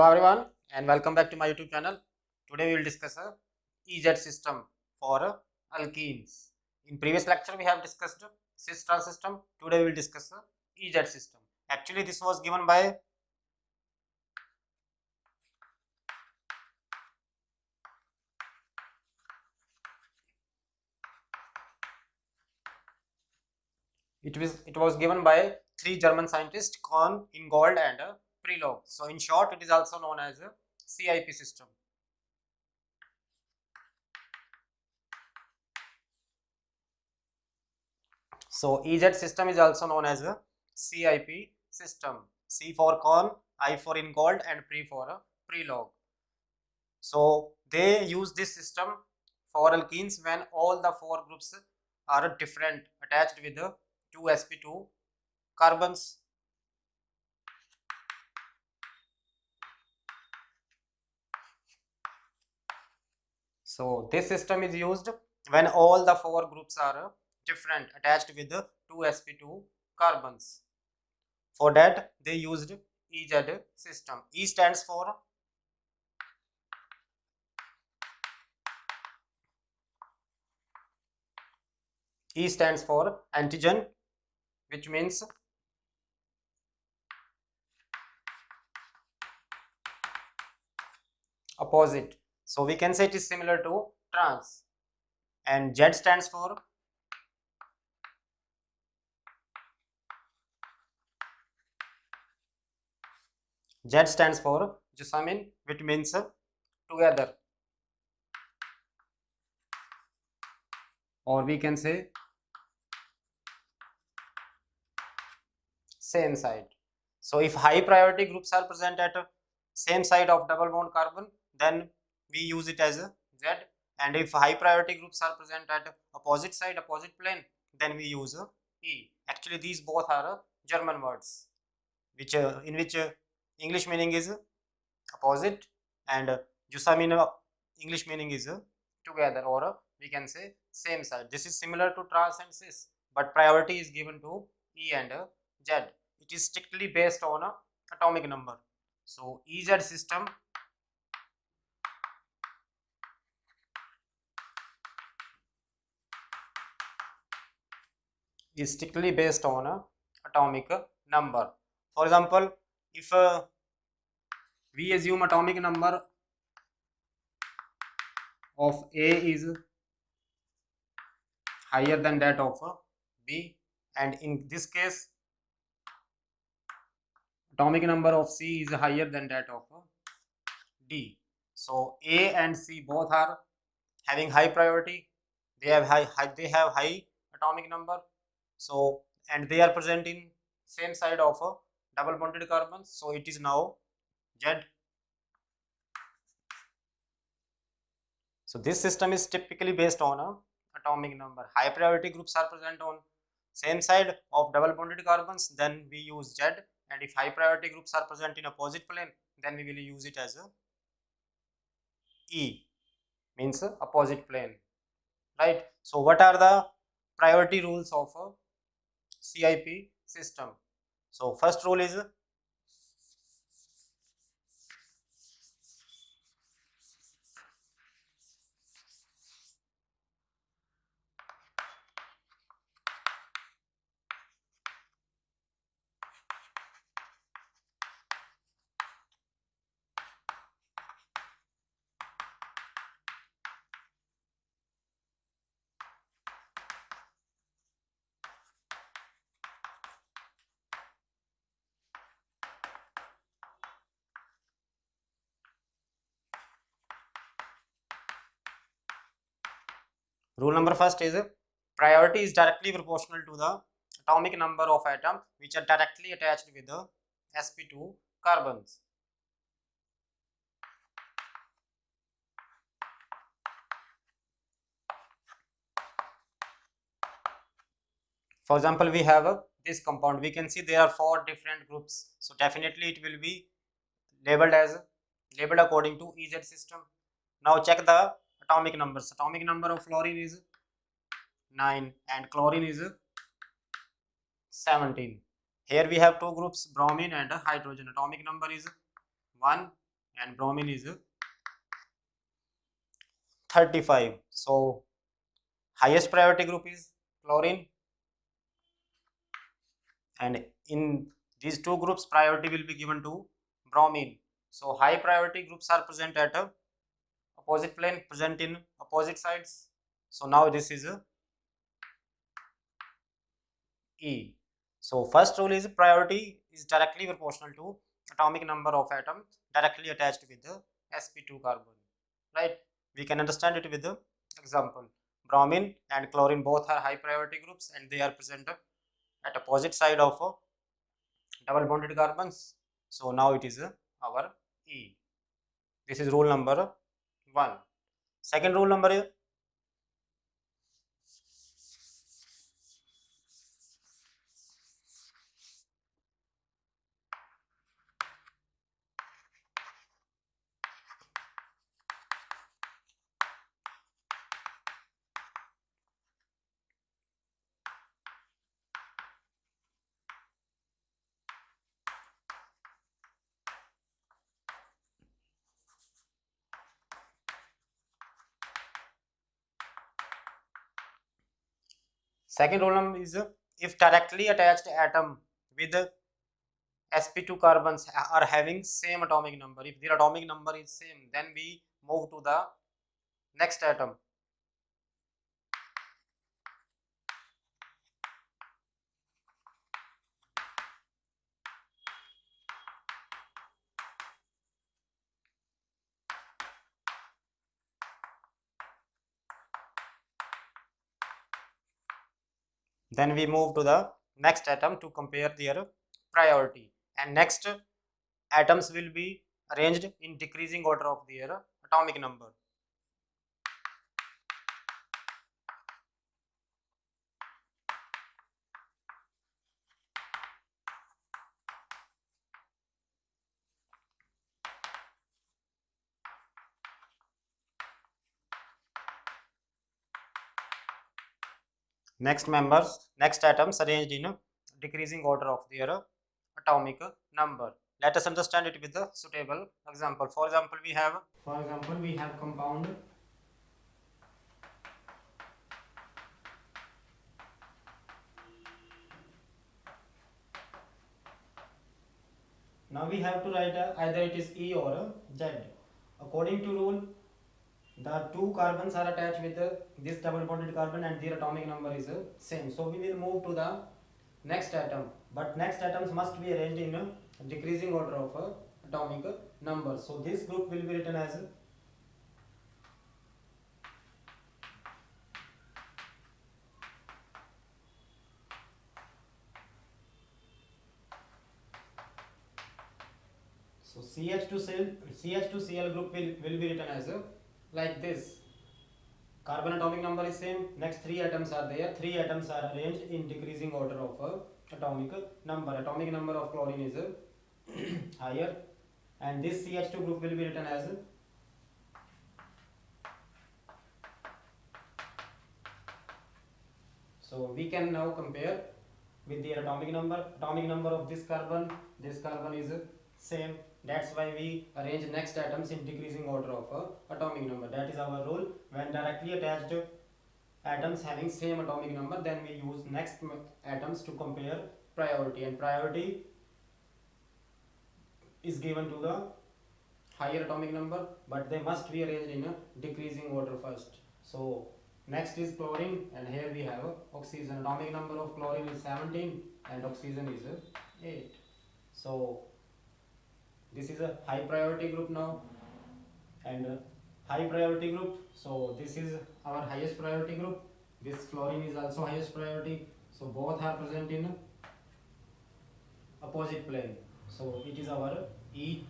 Hello everyone and welcome back to my YouTube channel. Today we will discuss a EZ system for alkenes. In previous lecture we have discussed cis-trans system. Today we will discuss a EZ system. Actually this was given by it was given by three German scientists, Kohn, Ingold and Prelog. So in short it is also known as a CIP system. So EZ system is also known as a CIP system. C for Kohn, I for Ingold and Pre for a Prelog. So they use this system for alkenes when all the four groups are different, attached with the 2sp2 carbons. So this system is used when all the four groups are different, attached with the 2sp2 carbons. For that they used EZ system. E stands for antigen, which means opposite. So we can say it is similar to trans. And Z stands for Josamin, which means together, or we can say same side. So if high priority groups are present at same side of double bond carbon, then we use it as a Z, and if high priority groups are present at opposite side, opposite plane, then we use a E. Actually these both are German words, which in which English meaning is opposite, and Josamin English meaning is together, or we can say same side. This is similar to trans and cis, but priority is given to E and Z. It is strictly based on atomic number. So EZ system is strictly based on atomic number. For example, if we assume atomic number of A is higher than that of B, and in this case atomic number of C is higher than that of D. So A and C both are having high priority. They have high atomic number. So and they are present in same side of a double bonded carbons. So it is now Z. So this system is typically based on a atomic number. High priority groups are present on same side of double bonded carbons, then we use Z, and if high priority groups are present in opposite plane, then we will use it as a E, means opposite plane, right? So what are the priority rules of a CIP system? So first rule is rule number first is priority is directly proportional to the atomic number of atoms which are directly attached with the sp2 carbons. For example, we have this compound. We can see there are four different groups, so definitely it will be labeled according to EZ system. Now check the atomic numbers. Atomic number of fluorine is 9 and chlorine is 17. Here we have two groups, bromine and hydrogen. Atomic number is 1 and bromine is 35. So highest priority group is chlorine, and in these two groups priority will be given to bromine. So high priority groups are present at a opposite plane, present in opposite sides. So now this is a E. So first rule is priority is directly proportional to atomic number of atoms directly attached with the sp2 carbon, right? We can understand it with the example. Bromine and chlorine both are high priority groups and they are present at opposite side of double bonded carbons. So now it is our E. This is rule number 1. Second rule number is second rule number is if directly attached atom with sp2 carbons are having same atomic number. If their atomic number is same, then we move to the next atom. Then we move to the next atom to compare their priority, and next atoms will be arranged in decreasing order of their atomic number. Next atoms arranged in decreasing order of their atomic number. Let us understand it with a suitable example. For example, we have compound Now we have to write either it is E or Z. According to rule, the two carbons are attached with this double bonded carbon and their atomic number is same. So we will move to the next atom, but next atoms must be arranged in a decreasing order of atomic number. So this group will be written as so CH2Cl group will be written as like this. Carbon atomic number is same. Next three atoms are there. Three atoms are arranged in decreasing order of atomic number. Atomic number of chlorine is higher, and this CH2 group will be written as so we can now compare with their atomic number. Atomic number of this carbon is same. That's why we arrange next atoms in decreasing order of atomic number. That is our rule. When directly attached atoms having same atomic number, then we use next atoms to compare priority, and priority is given to the higher atomic number, but they must be arranged in a decreasing order first. So next is chlorine, and here we have oxygen. Atomic number of chlorine is 17 and oxygen is 8. So this is a high priority group now, and high priority group. So this is our highest priority group. This chlorine is also highest priority. So both are present in opposite plane. So it is our E,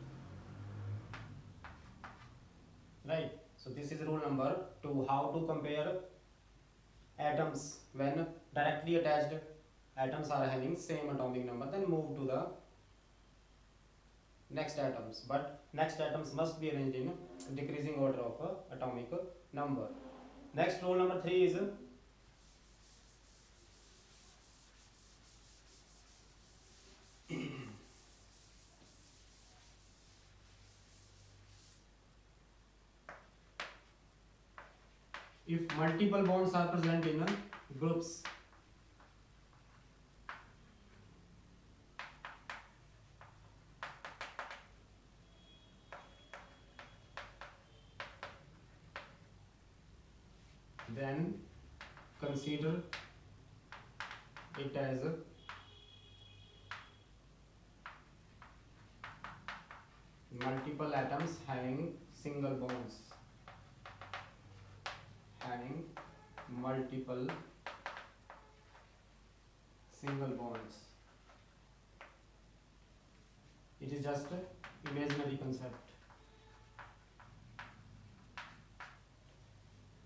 right? So this is rule number 2. How to compare atoms when directly attached atoms are having same atomic number. Then move to the next atoms, but next atoms must be arranged in decreasing order of atomic number. Next rule number 3 is if multiple bonds are present in groups, then consider it as multiple atoms having single bonds, having multiple single bonds. It is just an imaginary concept.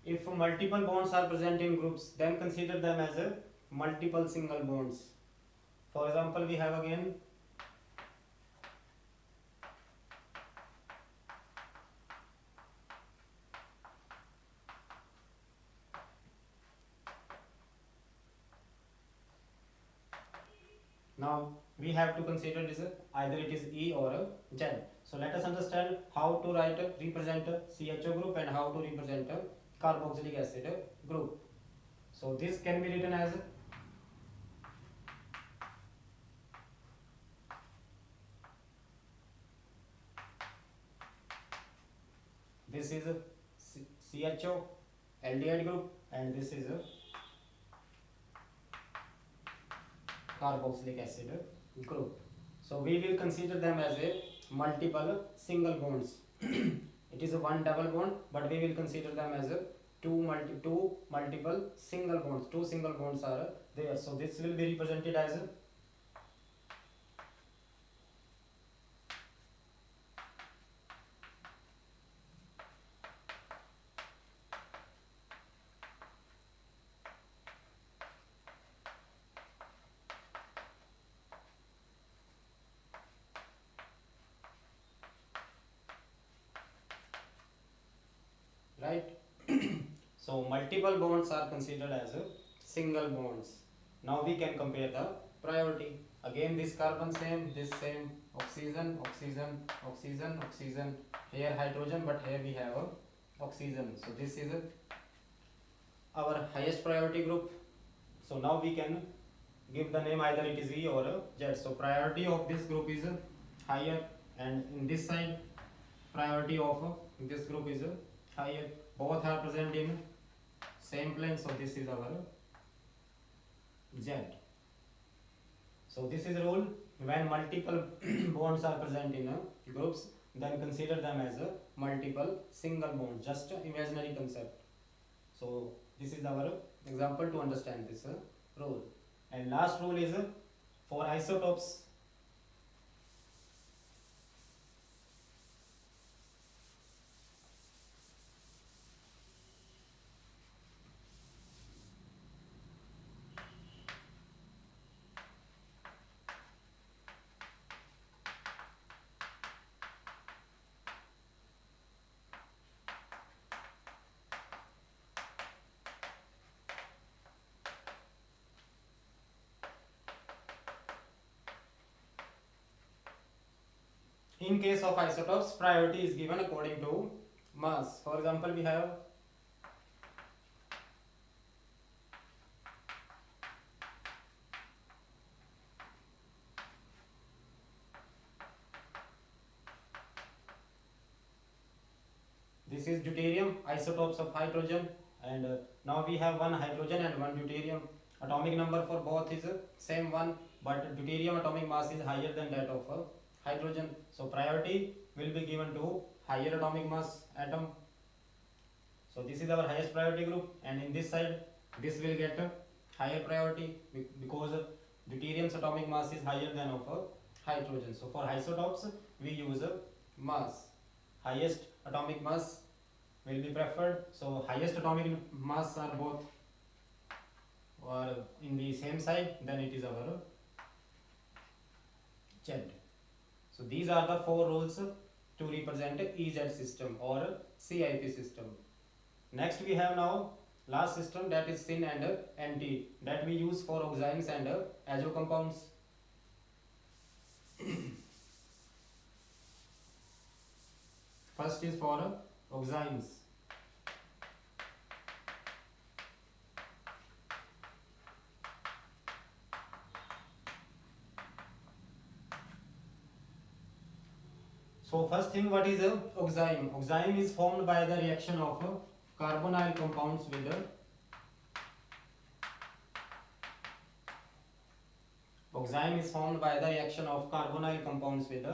If multiple bonds are present in groups, then consider them as a multiple single bonds. For example, we have again now we have to consider this either it is E or a Z. So let us understand how to represent a CHO group and how to represent a carboxylic acid group. So this can be written as this is a CHO aldehyde group and this is a carboxylic acid group. So we will consider them as a multiple single bonds. It is a one double bond, but we will consider them as a two multiple single bonds. Two single bonds are there. So this will be represented as a right. So multiple bonds are considered as a single bonds. Now we can compare the priority. Again this carbon same, this same, oxygen, oxygen, oxygen, oxygen, here hydrogen, but here we have a oxygen. So this is our highest priority group. So now we can give the name either it is E or a Z. So priority of this group is higher, and in this side priority of this group is higher. Both are present in same plane, so this is our Z. So this is a rule: when multiple bonds are present in groups, then consider them as a multiple single bonds. Just imaginary concept. So this is our example to understand this rule. And last rule is for isotopes. In case of isotopes, priority is given according to mass. For example, we have this is deuterium, isotopes of hydrogen, and now we have one hydrogen and one deuterium. Atomic number for both is same one, but deuterium atomic mass is higher than that of hydrogen. So priority will be given to higher atomic mass atom. So this is our highest priority group, and in this side this will get a higher priority because deuterium's atomic mass is higher than of hydrogen. So for isotopes we use mass. Highest atomic mass will be preferred. So highest atomic mass are both or in the same side, then it is our Z. So these are the four rules to represent EZ system or CIP system. Next we have now last system, that is syn and anti, that we use for oxygens and azo compounds. First is for oxygens. So first thing, what is a oxime? Oxime is formed by the reaction of carbonyl compounds with oxime is formed by the reaction of carbonyl compounds with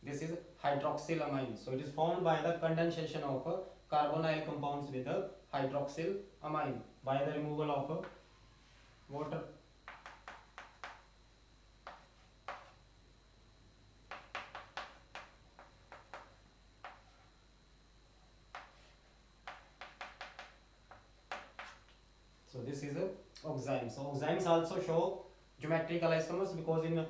this is hydroxylamine. So it is formed by the condensation of carbonyl compounds with hydroxylamine by the removal of water. So this is a oxime. So oximes also show geometrical isomers because in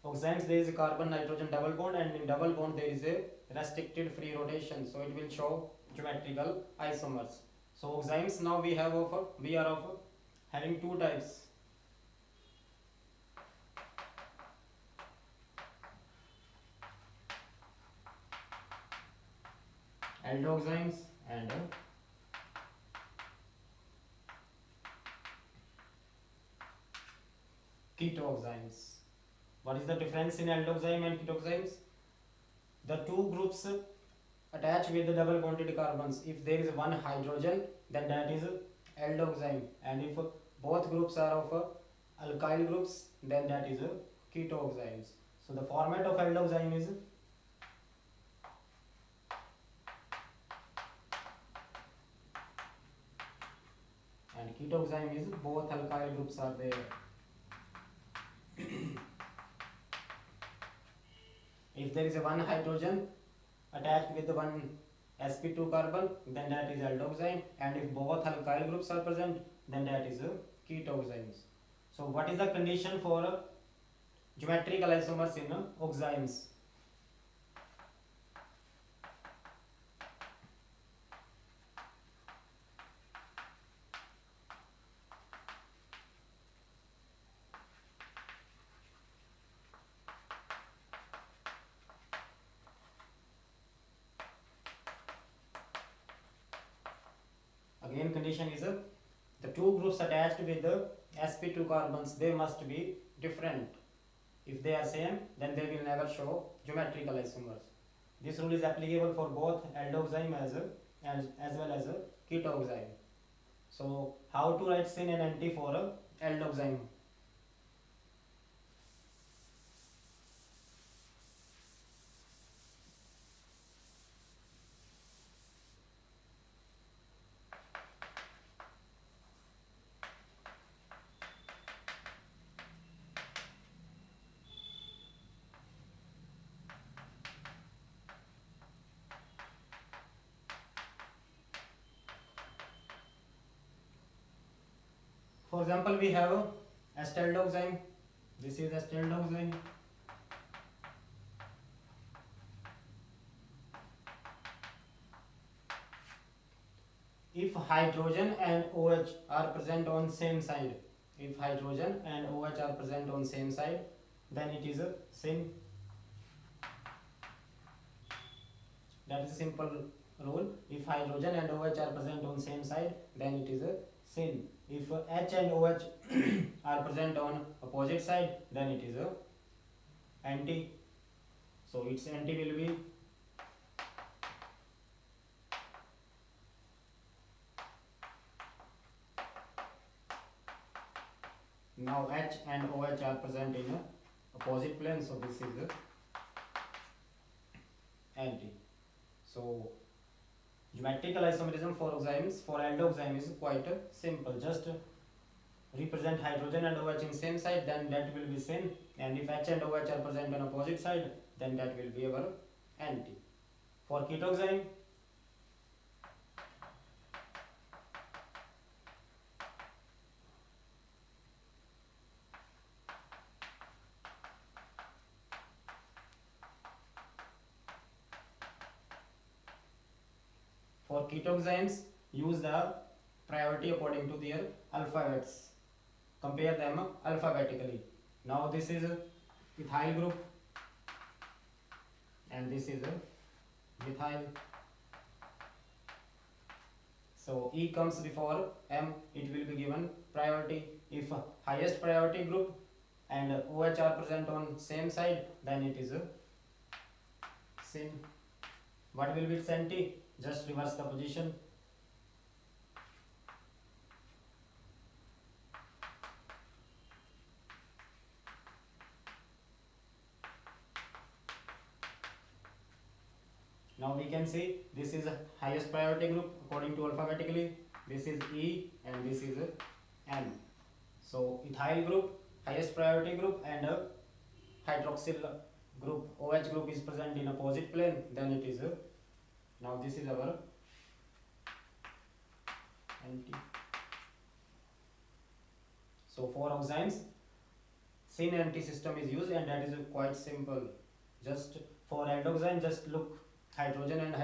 oximes there is a carbon nitrogen double bond, and in double bond there is a restricted free rotation, so it will show geometrical isomers. So oximes now we are of having two types. Aldoximes and ketoximes. What is the difference in aldoxime and ketoximes? The two groups attach with the double bonded carbons. If there is one hydrogen, then that is aldoxime, and if both groups are of alkyl groups, then that is ketoximes. So the format of aldoxime is and ketoxime is both alkyl groups are there. If there is a one hydrogen attached with one sp2 carbon, then that is aldoxime, and if both alkyl groups are present, then that is ketoximes. So what is the condition for geometrical isomers in oximes? Again, condition is the two groups attached with the sp2 carbons, they must be different. If they are same, then they will never show geometrical isomers. This rule is applicable for both aldoxime as well as ketoxime. So how to write syn and anti for aldoxime? For example, we have acetaldoxime. This is acetaldoxime. If hydrogen and OH are present on same side, if hydrogen and OH are present on same side, then it is a syn. That is a simple rule. If hydrogen and OH are present on same side, then it is a syn. If H and OH are present on opposite side, then it is a anti. So its anti will be now H and OH are present in a opposite plane, so this is the anti. So geometrical isomerism for oximes, for aldoxime is quite simple. Just represent hydrogen and OH in same side, then that will be syn, and if H and OH are present on opposite side, then that will be our anti. For ketoxime, use the priority according to their alphabets. Compare them alphabetically. Now this is a ethyl group and this is a methyl. So E comes before M, it will be given priority. If highest priority group and OH are present on same side, then it is a syn. What will be its anti? Just reverse the position. Now we can see this is a highest priority group according to alphabetically. This is E and this is N. So ethyl group, highest priority group, and hydroxyl group, OH group is present in opposite plane. Then it is now this is our anti. So for oximes, syn anti system is used, and that is quite simple. Just for aldoxine, just look hydrogen and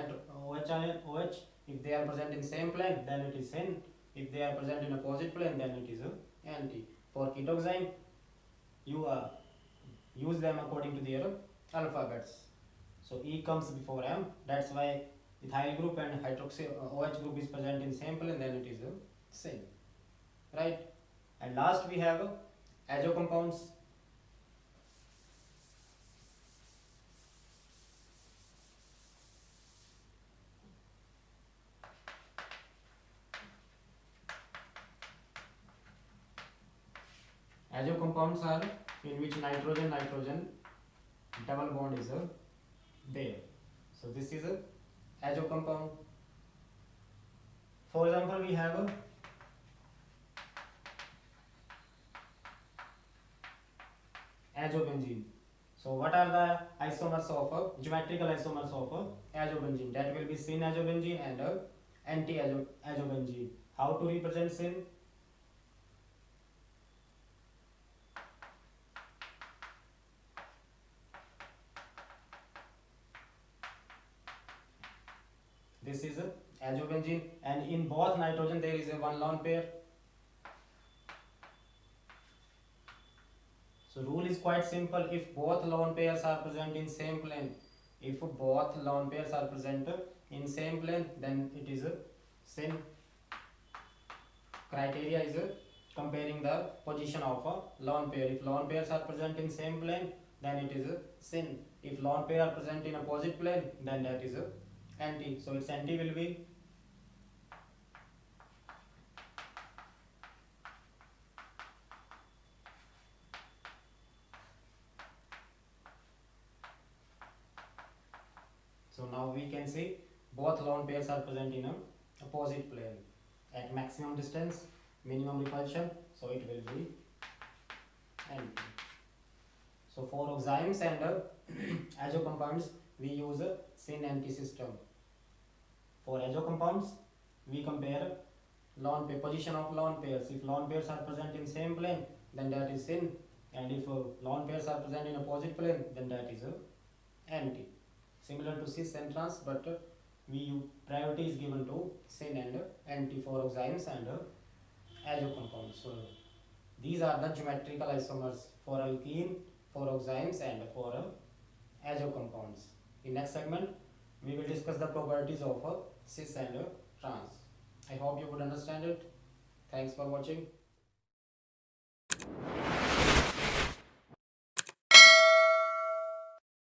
OH. If they are present in same plane, then it is syn. If they are present in opposite plane, then it is anti. For ketoxine, you use them according to their alphabets. So E comes before M. That's why ethyl group and hydroxy OH group is present in same plane. Then it is syn, right? And last we have azo compounds. Azo compounds are in which nitrogen double bond is there. So this is a azo compound. For example, we have azobenzene. So what are the isomers of geometrical isomers of azobenzene? That will be syn azobenzene and anti azobenzene. How to represent syn? This is azobenzene, and in both nitrogen there is a one lone pair. So rule is quite simple. If both lone pairs are present in same plane, then it is a syn. Criteria is comparing the position of a lone pair. If lone pairs are present in same plane, then it is a syn. If lone pair are present in opposite plane, then that is a anti. So its anti will be so now we can see both lone pairs are present in a opposite plane at maximum distance, minimum repulsion, so it will be anti. So for oximes and azo compounds, we use a syn anti system. For azo compounds, we compare lone pair, position of lone pairs. If lone pairs are present in same plane, then that is syn, and if lone pairs are present in opposite plane, then that is anti. Similar to cis and trans, but priority is given to syn and anti for oximes and azo compounds. So these are the geometrical isomers for alkene, for oximes, and for azo compounds. In next segment, we will discuss the properties of cis and trans. I hope you would understand it. Thanks for watching.